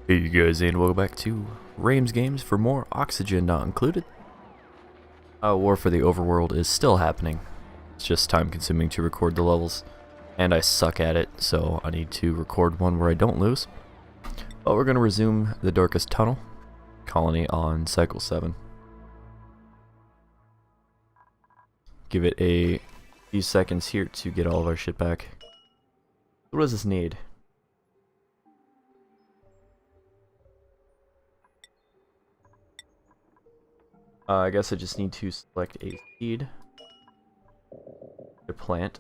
Hey you guys, and welcome back to RamesGames for more Oxygen Not Included. War for the Overworld is still happening. It's just time consuming to record the levels, and I suck at it, so I need to record one where I don't lose. But we're going to resume the Dorcas Tunnel colony on Cycle 7. Give it a few seconds here to get all of our shit back. What does this need? I guess I just need to select a seed to plant.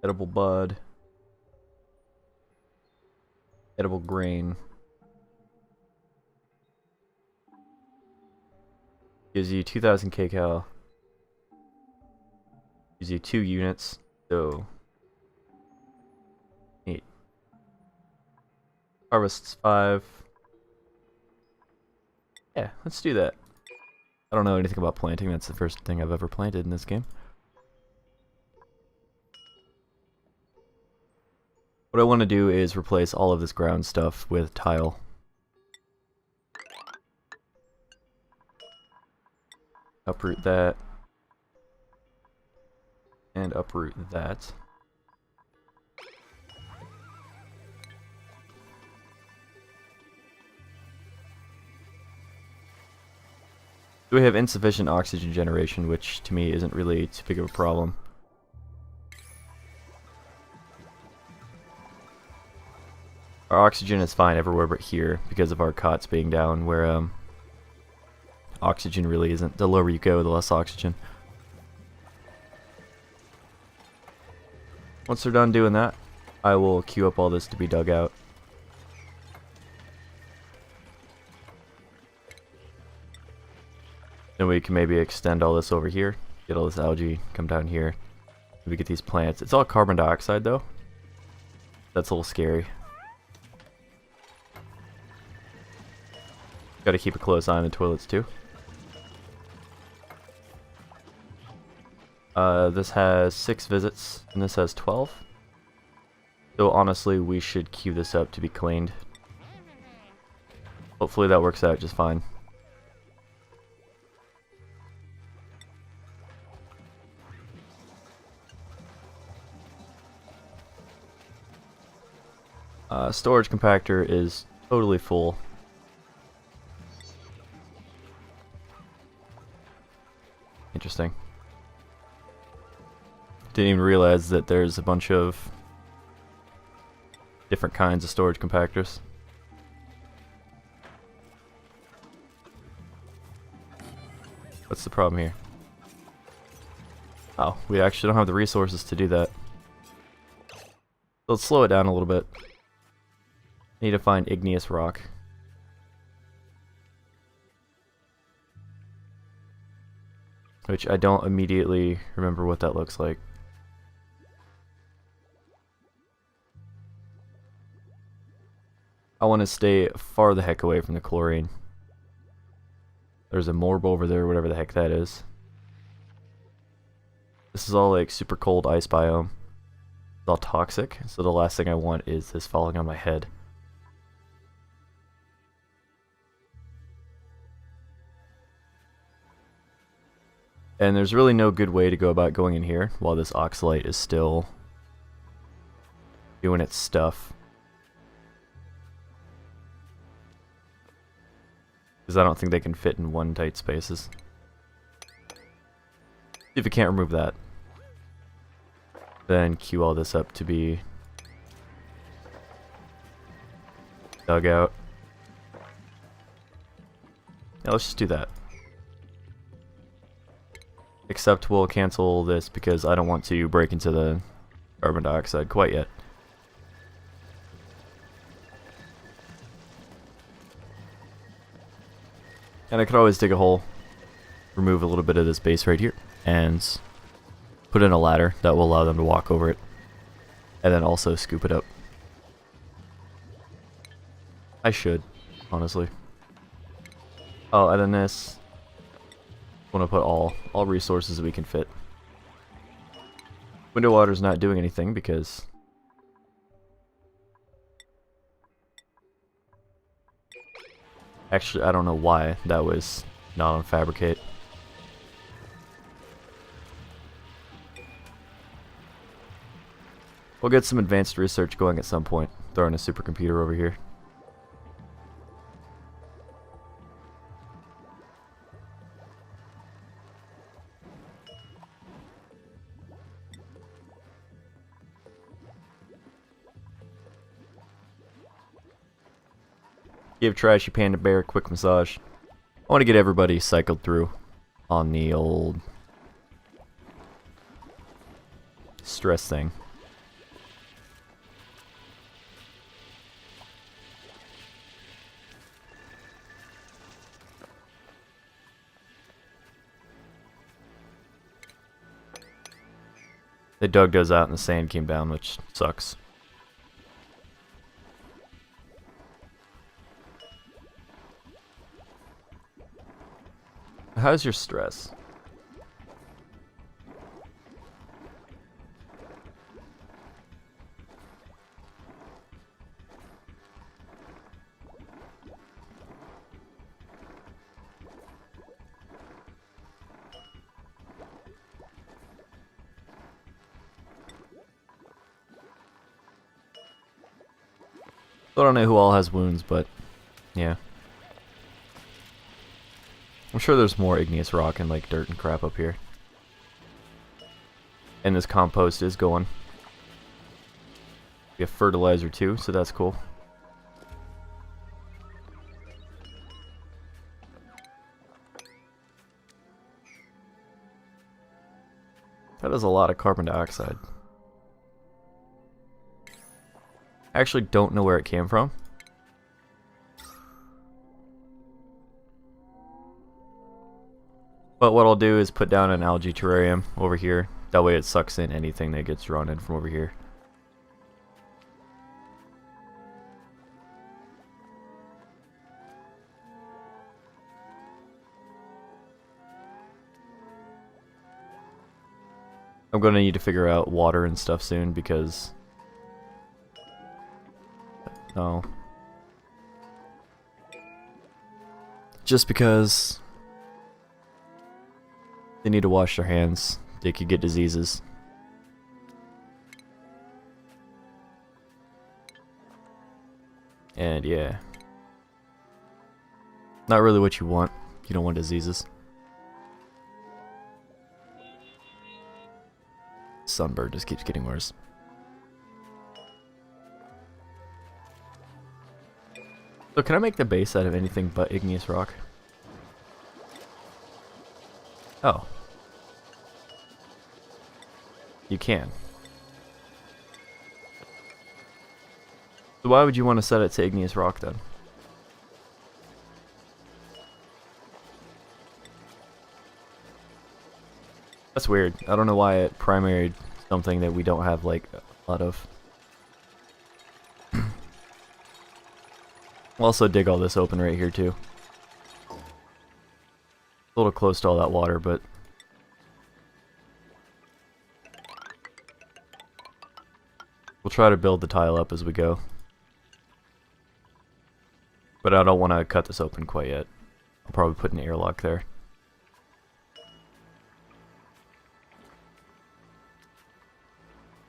Edible bud. Edible grain. Gives you 2,000 kcal. Gives you 2 units, so neat. Harvests 5. Yeah, let's do that. I don't know anything about planting. That's the first thing I've ever planted in this game. What I want to do is replace all of this ground stuff with tile. Uproot that. And uproot that. We have insufficient oxygen generation, which to me isn't really too big of a problem. Our oxygen is fine everywhere but here because of our cots being down, where oxygen really isn't. The lower you go, the less oxygen. Once they're done doing that, I will queue up all this to be dug out. Then we can maybe extend all this over here, get all this algae, come down here, maybe get these plants. It's all carbon dioxide though. That's a little scary. Gotta keep a close eye on the toilets too. This has 6 visits, and this has 12. So honestly, we should queue this up to be cleaned. Hopefully that works out just fine. Storage compactor is totally full. Interesting. Didn't even realize that there's a bunch of different kinds of storage compactors. What's the problem here? Oh, we actually don't have the resources to do that. Let's slow it down a little bit. Need to find igneous rock. Which I don't immediately remember what that looks like. I want to stay far the heck away from the chlorine. There's a morb over there, whatever the heck that is. This is all like super cold ice biome. It's all toxic, so the last thing I want is this falling on my head. And there's really no good way to go about going in here while this oxalate is still doing its stuff. Because I don't think they can fit in one tight spaces. If you can't remove that, then queue all this up to be dug out. Yeah, let's just do that. Except we'll cancel this because I don't want to break into the carbon dioxide quite yet. And I could always dig a hole, remove a little bit of this base right here, and put in a ladder that will allow them to walk over it, and then also scoop it up. I should, honestly. Oh, and then this. Want to put all resources that we can fit. Window water's not doing anything because actually I don't know why that was not on fabricate. We'll get some advanced research going at some point. Throwing a supercomputer over here. Give Trashy Panda Bear a quick massage. I want to get everybody cycled through on the old stress thing. They dug those out and the sand came down, which sucks. How's your stress? I don't know who all has wounds, but yeah. I'm sure there's more igneous rock and like dirt and crap up here. And this compost is going. We have fertilizer too, so that's cool. That is a lot of carbon dioxide. I actually don't know where it came from. But what I'll do is put down an algae terrarium over here. That way it sucks in anything that gets drawn in from over here. I'm going to need to figure out water and stuff soon because... No. Just because they need to wash their hands. They could get diseases. And yeah. Not really what you want. You don't want diseases. Sunburn just keeps getting worse. So can I make the base out of anything but igneous rock? Oh. You can. So why would you want to set it to igneous rock then? That's weird. I don't know why it primaried something that we don't have like a lot of. We'll also dig all this open right here too. A little close to all that water, but we'll try to build the tile up as we go. But I don't want to cut this open quite yet. I'll probably put an airlock there.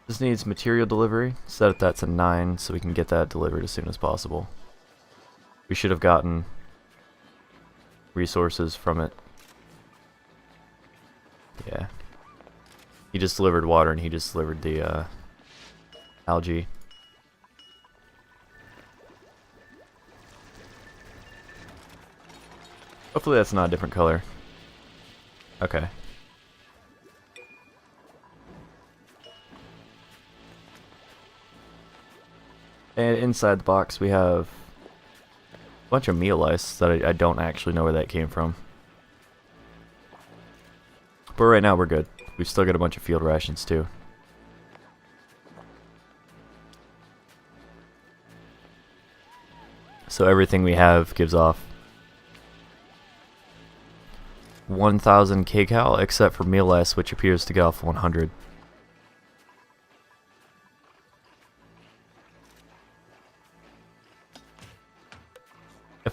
This needs material delivery. Set that to 9 so we can get that delivered as soon as possible. We should have gotten resources from it. Yeah. He just delivered water and he just delivered the algae. Hopefully that's not a different color. Okay. And inside the box we have a bunch of meal ice that I don't actually know where that came from. But right now we're good. We've still got a bunch of field rations too. So everything we have gives off 1,000 kcal except for meal ice, which appears to get off 100.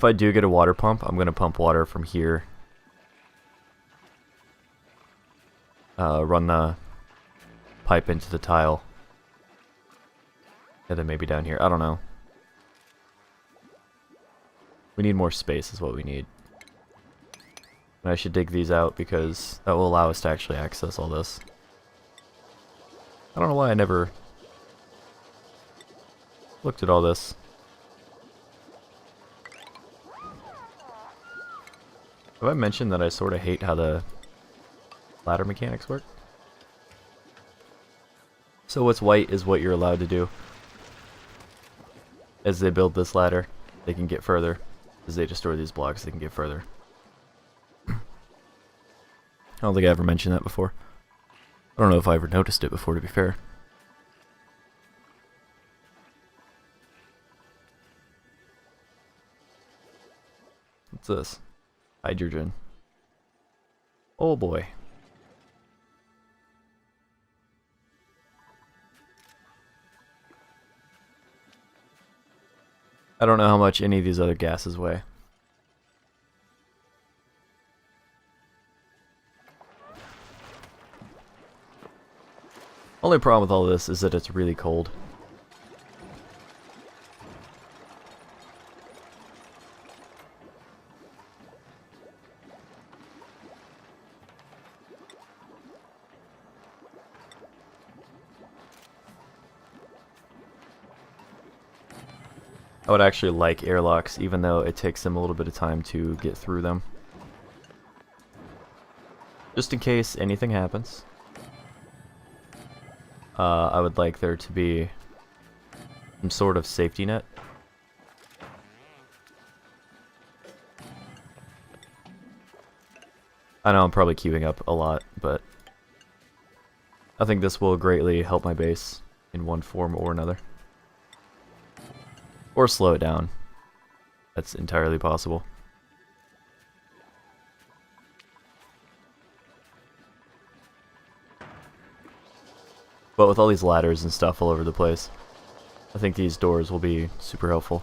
if I do get a water pump, I'm going to pump water from here. Run the pipe into the tile. And then maybe down here. I don't know. We need more space is what we need. And I should dig these out because that will allow us to actually access all this. I don't know why I never looked at all this. Have I mentioned that I sort of hate how the ladder mechanics work? So what's white is what you're allowed to do. As they build this ladder, they can get further. As they destroy these blocks, they can get further. I don't think I ever mentioned that before. I don't know if I ever noticed it before, to be fair. What's this? Hydrogen. Oh boy. I don't know how much any of these other gases weigh. Only problem with all this is that it's really cold. I would actually like airlocks, even though it takes them a little bit of time to get through them. Just in case anything happens. I would like there to be some sort of safety net. I know I'm probably queuing up a lot, but I think this will greatly help my base in one form or another. Or slow it down. That's entirely possible. But with all these ladders and stuff all over the place, I think these doors will be super helpful.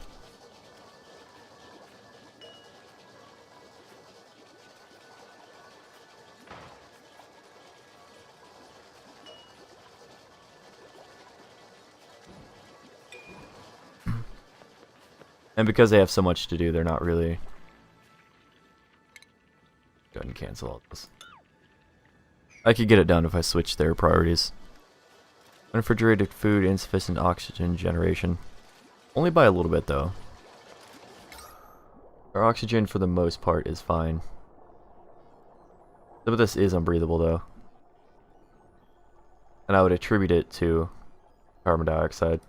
And because they have so much to do, they're not really... Go ahead and cancel all this. I could get it done if I switch their priorities. Unrefrigerated food, insufficient oxygen generation. Only by a little bit, though. Our oxygen, for the most part, is fine. Some of this is unbreathable, though. And I would attribute it to carbon dioxide.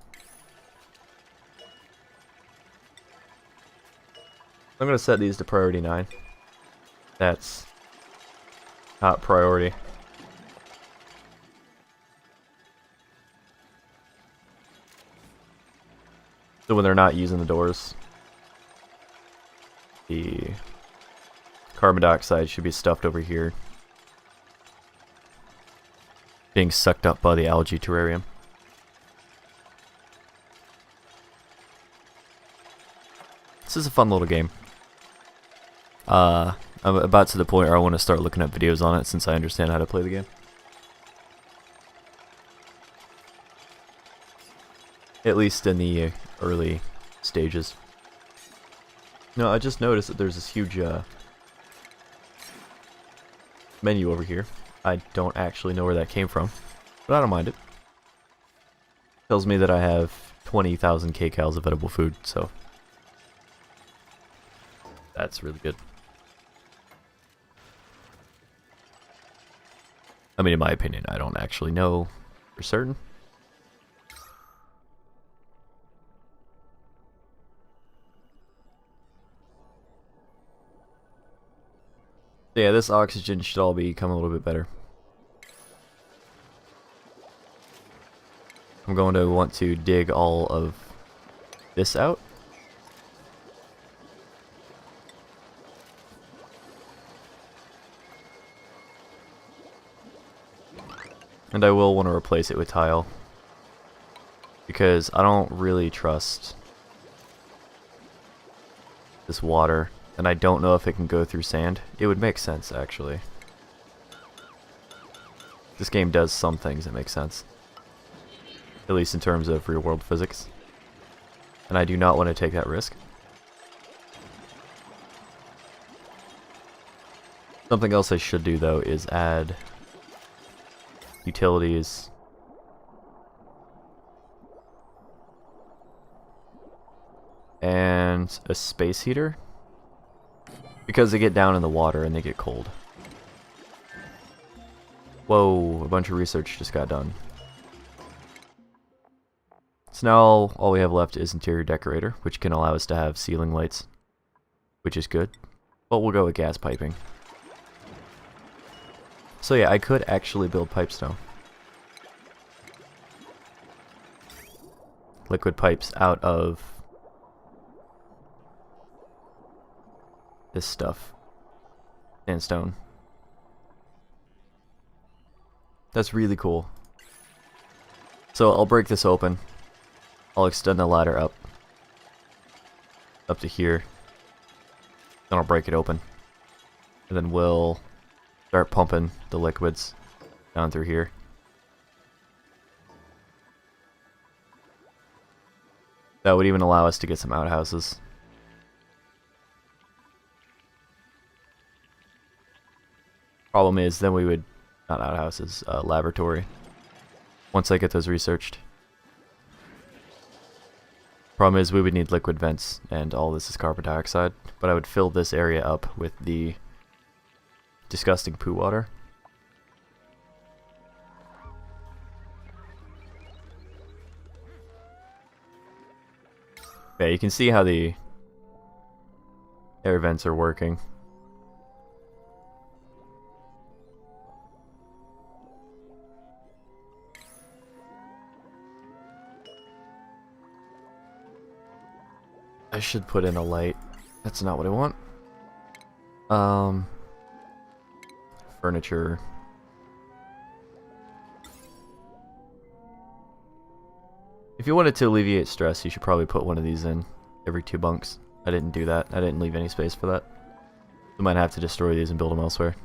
I'm going to set these to priority 9. That's top priority. So when they're not using the doors, the carbon dioxide should be stuffed over here, being sucked up by the algae terrarium. This is a fun little game. I'm about to the point where I want to start looking at videos on it since I understand how to play the game. At least in the early stages. No, I just noticed that there's this huge menu over here. I don't actually know where that came from, but I don't mind it. Tells me that I have 20,000 kcals of edible food, so that's really good. I mean, in my opinion, I don't actually know for certain. Yeah, this oxygen should all become a little bit better. I'm going to want to dig all of this out. And I will want to replace it with tile, because I don't really trust this water, and I don't know if it can go through sand. It would make sense, actually. This game does some things that make sense. At least in terms of real-world physics. And I do not want to take that risk. Something else I should do, though, is add utilities. And a space heater. Because they get down in the water and they get cold. Whoa, a bunch of research just got done. So now all we have left is interior decorator, which can allow us to have ceiling lights, which is good. But we'll go with gas piping. So yeah, I could actually build pipes now. Liquid pipes out of this stuff. Sandstone. That's really cool. So I'll break this open. I'll extend the ladder up to here. Then I'll break it open. And then we'll start pumping the liquids down through here. That would even allow us to get some outhouses. Problem is, then we would, not outhouses, laboratory. Once I get those researched. Problem is, we would need liquid vents, and all this is carbon dioxide. But I would fill this area up with the disgusting poo water. Yeah, you can see how the air vents are working. I should put in a light. That's not what I want. Furniture. If you wanted to alleviate stress, you should probably put one of these in every 2 bunks. I didn't do that. I didn't leave any space for that. We might have to destroy these and build them elsewhere.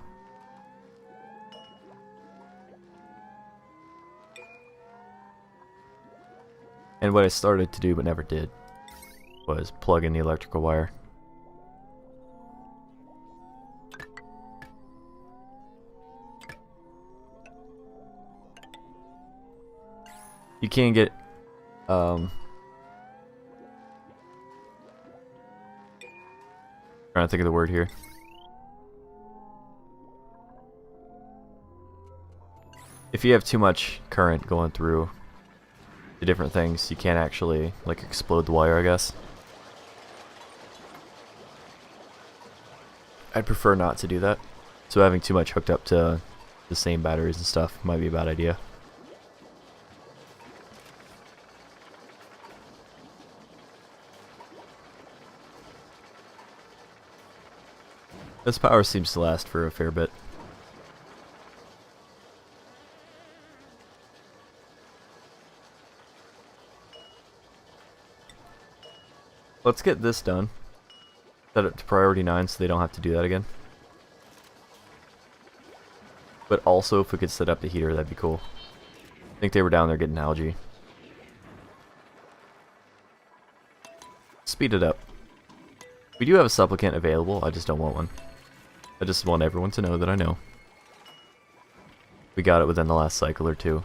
And what I started to do but never did was plug in the electrical wire. You can get trying to think of the word here. If you have too much current going through the different things, you can't actually like explode the wire, I guess. I'd prefer not to do that. So having too much hooked up to the same batteries and stuff might be a bad idea. This power seems to last for a fair bit. Let's get this done. Set it to priority 9 so they don't have to do that again. But also, if we could set up the heater, that'd be cool. I think they were down there getting algae. Speed it up. We do have a supplicant available, I just don't want one. I just want everyone to know that I know. We got it within the last cycle or 2.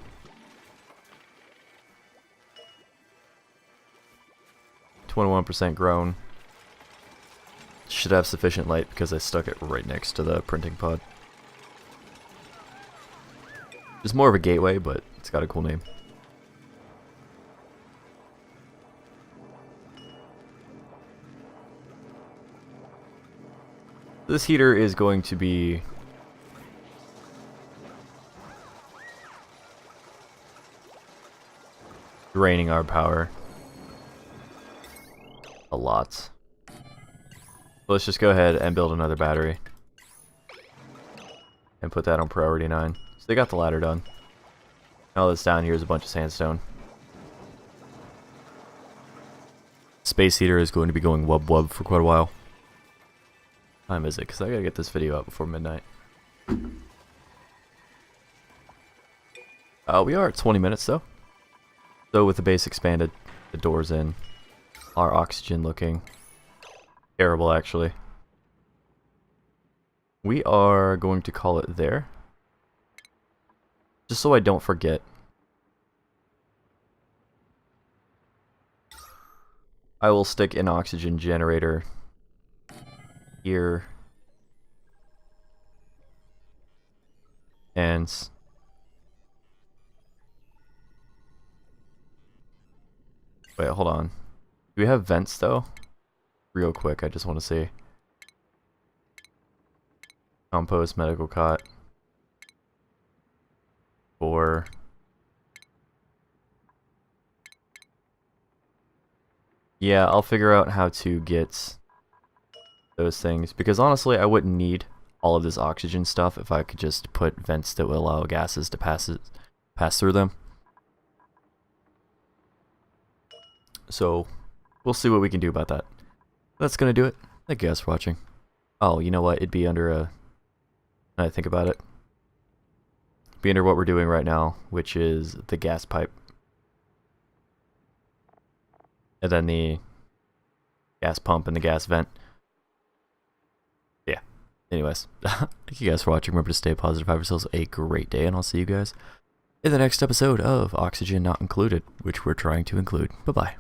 %grown. Should have sufficient light because I stuck it right next to the printing pod. It's more of a gateway, but it's got a cool name. This heater is going to be draining our power a lot. Let's just go ahead and build another battery and put that on priority 9. So they got the ladder done. All that's down here is a bunch of sandstone. Space heater is going to be going wub wub for quite a while. time is it? Because I gotta get this video out before midnight. We are at 20 minutes though. So with the base expanded, the doors in, our oxygen looking terrible actually. We are going to call it there. Just so I don't forget. I will stick an oxygen generator here. And wait, hold on. Do we have vents though? Real quick, I just want to see. Compost, medical cot. For yeah, I'll figure out how to get those things, because honestly I wouldn't need all of this oxygen stuff if I could just put vents that would allow gases to pass through them. So we'll see what we can do about that. That's gonna do it. Thank you guys for watching. Oh, you know what? It'd be under a, now I think about it, be under what we're doing right now, which is the gas pipe. And then the gas pump and the gas vent. Yeah. Anyways, thank you guys for watching. Remember to stay positive, have yourselves a great day, and I'll see you guys in the next episode of Oxygen Not Included, which we're trying to include. Bye-bye.